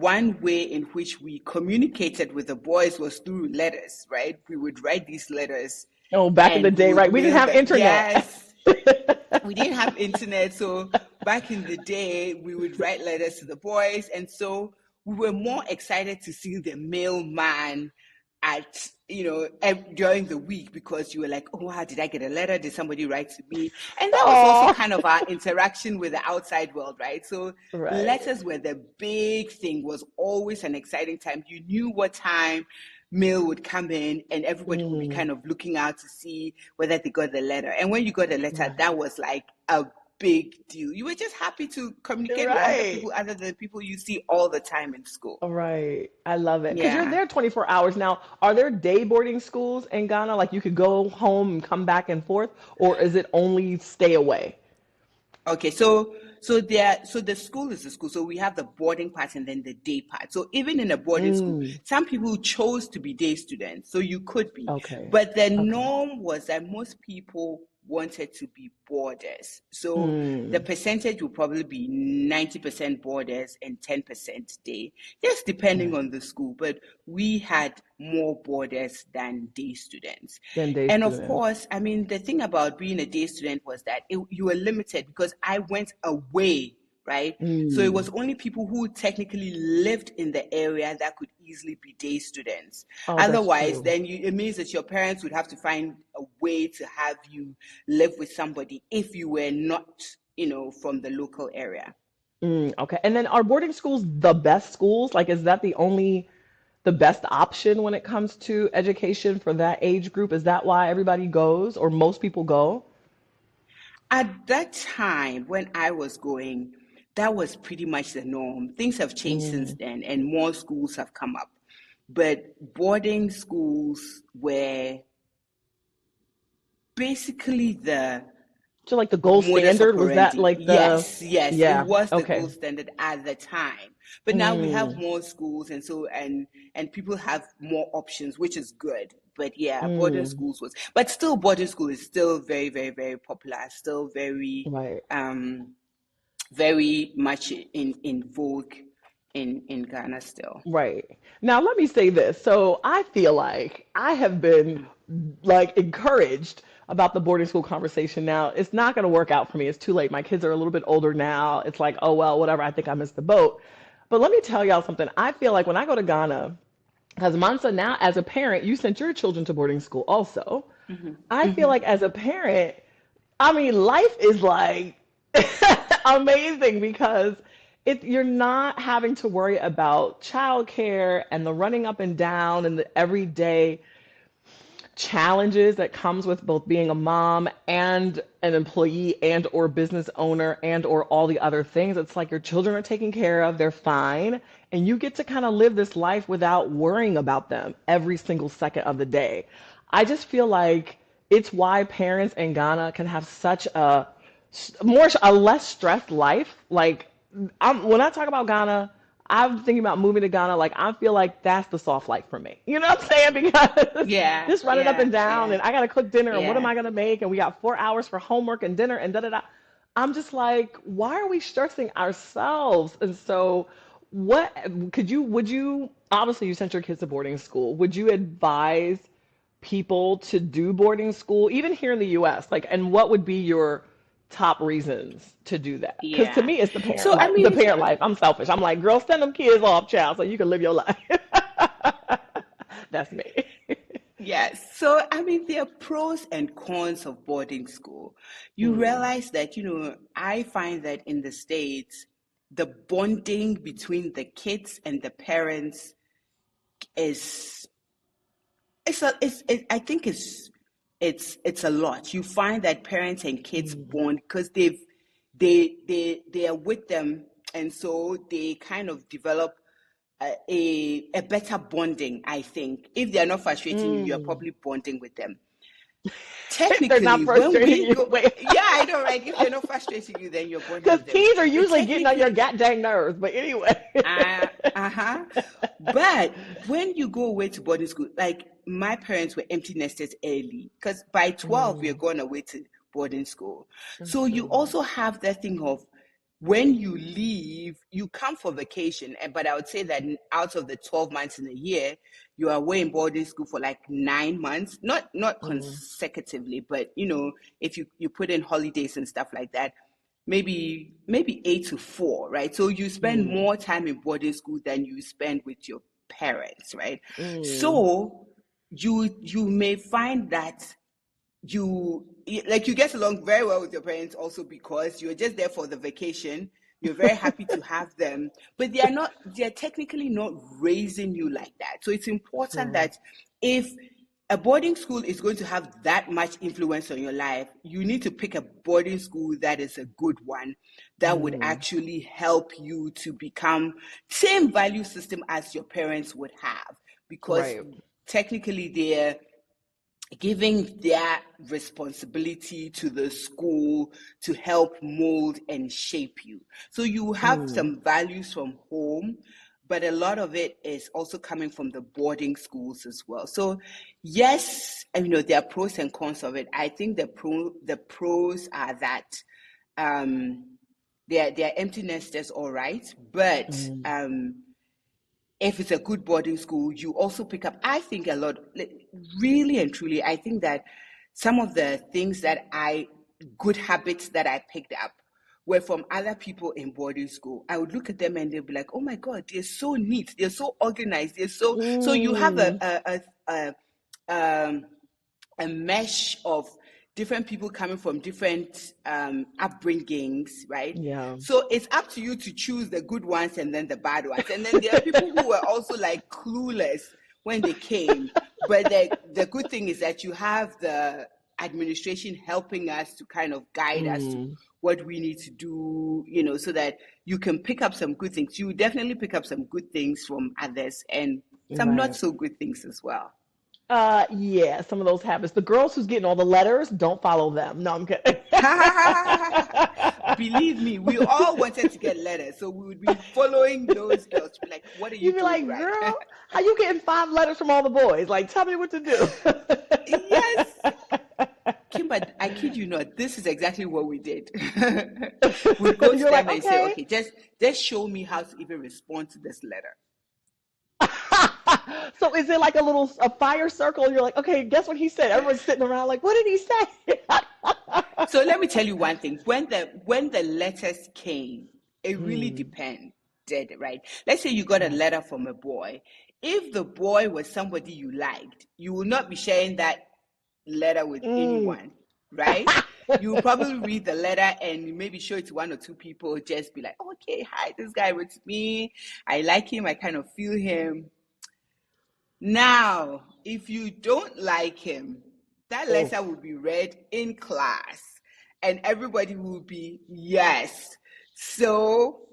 one way in which we communicated with the boys was through letters, right? We would write these letters Oh, back in the and we day, would right? We didn't mail have them. internet. Yes, we didn't have internet, so back in the day we would write letters to the boys, and so we were more excited to see the mailman at during the week, because you were like, oh wow, did I get a letter, did somebody write to me? And that was also Oh, kind of our interaction with the outside world, right? So right. letters were the big thing, was always an exciting time. You knew what time mail would come in, and everybody would be Mm, kind of looking out to see whether they got the letter. And when you got a letter, right. that was like a big deal. You were just happy to communicate with other Right. people other than people you see all the time in school. Right. I love it. Because you're Yeah. there 24 hours now. Are there day boarding schools in Ghana? Like you could go home and come back and forth, or is it only stay away? Okay, so the school is the school. So we have the boarding part and then the day part. So even in a boarding school, Mm, some people chose to be day students, so you could be. okay. But the Okay. norm was that most people wanted to be boarders. So the Mm, percentage would probably be 90% boarders and 10% day, just depending right. on the school. But we had more boarders than day students. Then day And of students. course, I mean, the thing about being a day student was that you were limited because I went away, right? So it was Mm. only people who technically lived in the area that could easily be day students. Oh, that's Otherwise, true. then it means that your parents would have to find a way to have you live with somebody if you were not, from the local area. Mm, okay. And then are boarding schools the best schools? Like, is that the best option when it comes to education for that age group? Is that why everybody goes or most people go? At that time, when I was going, that was pretty much the norm. Things have changed since Mm. then, and more schools have come up. But boarding schools were basically the So like the gold modus standard, was that operandi. like the, Yes, yes, it yeah, was the okay. gold standard at the time. But now we have Mm, more schools, and so and people have more options, which is good. But yeah, boarding mm, schools was, but still, boarding school is still very, very, very popular. Still right. very much in vogue in Ghana still. Right. Now, let me say this. So, I feel like I have been like encouraged about the boarding school conversation. Now, it's not going to work out for me. It's too late. My kids are a little bit older now. It's like, oh, well, whatever. I think I missed the boat. But let me tell y'all something. I feel like when I go to Ghana, because Mansa, now as a parent, you sent your children to boarding school also. Hmm. I feel Hmm. like as a parent, I mean, life is like amazing because you're not having to worry about childcare and the running up and down and the everyday challenges that comes with both being a mom and an employee and or business owner and or all the other things. It's like your children are taken care of, they're fine, and you get to kind of live this life without worrying about them every single second of the day. I just feel like it's why parents in Ghana can have such a less stressed life. Like when I talk about Ghana, I'm thinking about moving to Ghana. Like I feel like that's the soft life for me. You know what I'm saying? Because Yeah, just running up yeah, and down, yeah, and I gotta cook dinner, and what am yeah. I gonna make? And we got 4 hours for homework and dinner and da da da. I'm just like, why are we stressing ourselves? And so, what would you, obviously you sent your kids to boarding school. Would you advise people to do boarding school, even here in the US? Like, and what would be your top reasons to do that? Because to Yeah. me, it's the parent So I life. The mean, parent life. I'm selfish. I'm like, girl, send them kids off, child, so you can live your life. That's me. yes. So I mean, there are pros and cons of boarding school. You Mm, realize that, I find that in the States, the bonding between the kids and the parents is I think it's a lot. You find that parents and kids mm, bond because they are with them, and so they kind of develop a better bonding. I think if they are not frustrating you, you're mm. probably bonding with them. They're not Technically, when frustrating we you. go, Wait. yeah, I know, right? If they're not frustrating you, then you're bonding Because with them. teens are But usually getting on your technically, god dang nerves. But anyway. uh-huh. But when you go away to boarding school, like my parents were empty nesters early because by 12 we're Mm, going away to boarding school. that's So you true. also have that thing of when you leave, you come for vacation. But I would say that out of the 12 months in a year, you are away in boarding school for like 9 months, not Mm, consecutively, but if you put in holidays and stuff like that, maybe 8 to 4, right? So you spend mm, more time in boarding school than you spend with your parents, right? mm, So you may find that you like you get along very well with your parents also because you're just there for the vacation. You're very happy to have them, but they're technically not raising you like that. So it's important true. that if a boarding school is going to have that much influence on your life, you need to pick a boarding school that is a good one, that would Mm, actually help you to become same value system as your parents would have, because right. technically they're giving their responsibility to the school to help mold and shape you. So you have Mm, some values from home, but a lot of it is also coming from the boarding schools as well. So yes, there are pros and cons of it. I think the pros are that they're empty nesters, all right, but mm, if it's a good boarding school, you also pick up, I think, a lot, like, really and truly. I think that some of the good habits that I picked up were from other people in boarding school. I would look at them and they'd be like, oh my God, they're so neat, they're so organized, so you have mm. um, a mesh of different people coming from different upbringings, right? Yeah. So it's up to you to choose the good ones and then the bad ones. And then there are people who were also like clueless when they came. But the good thing is that you have the administration helping us to kind of guide us to Mm, what we need to do, so that you can pick up some good things. You definitely pick up some good things from others and some not right. so good things as well. Yeah, some of those habits. The girls who's getting all the letters, don't follow them. No, I'm kidding. Believe me, we all wanted to get letters, so we would be following those girls to be like, "What are you You'd be doing like, right?" girl, how you getting 5 letters from all the boys? Like, tell me what to do. Yes, Kimber, I kid you not. This is exactly what we did. We'd go to You're like, them and say, okay. "Okay, just show me how to even respond to this letter." So is it like a fire circle? You're like, okay, guess what he said? Everyone's sitting around like, what did he say? So let me tell you one thing. When the letters came, it really Mm, depended, right? Let's say you got a yeah. letter from a boy. If the boy was somebody you liked, you will not be sharing that letter with Mm. anyone, right? You will probably read the letter and maybe show it to one or two people, just be like, okay, hi, this guy wrote to me. I like him. I kind of feel him. Now, if you don't like him, that letter Oof. will be read in class and everybody will be, yes. So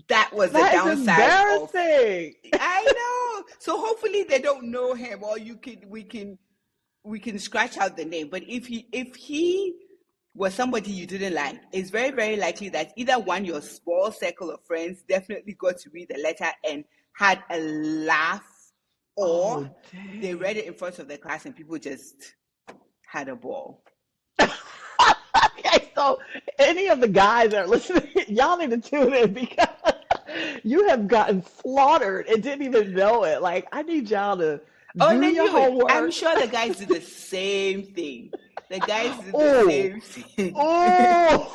that was the That is downside of, embarrassing. I know. So hopefully they don't know him, or we can scratch out the name. But if he was somebody you didn't like, it's very, very likely that either one, your small circle of friends definitely got to read the letter and had a laugh, or Oh, they read dang. it in front of the class and people just had a ball. Okay, so any of the guys that are listening, y'all need to tune in because you have gotten slaughtered and didn't even know it. Like, I need y'all to Oh, and do they your knew it. I'm homework. sure the guys did the same thing. The guys did the Oh, same thing. oh.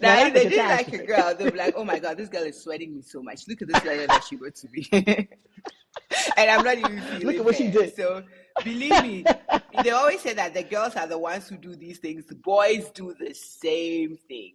Now Now, if that's a they didn't like a catastrophe. girl, they'll be like, oh my God, this girl is sweating me so much. Look at this letter that she wrote to me. And I'm not even Look feeling at what she her. did. So believe me, they always say that the girls are the ones who do these things. The boys do the same thing.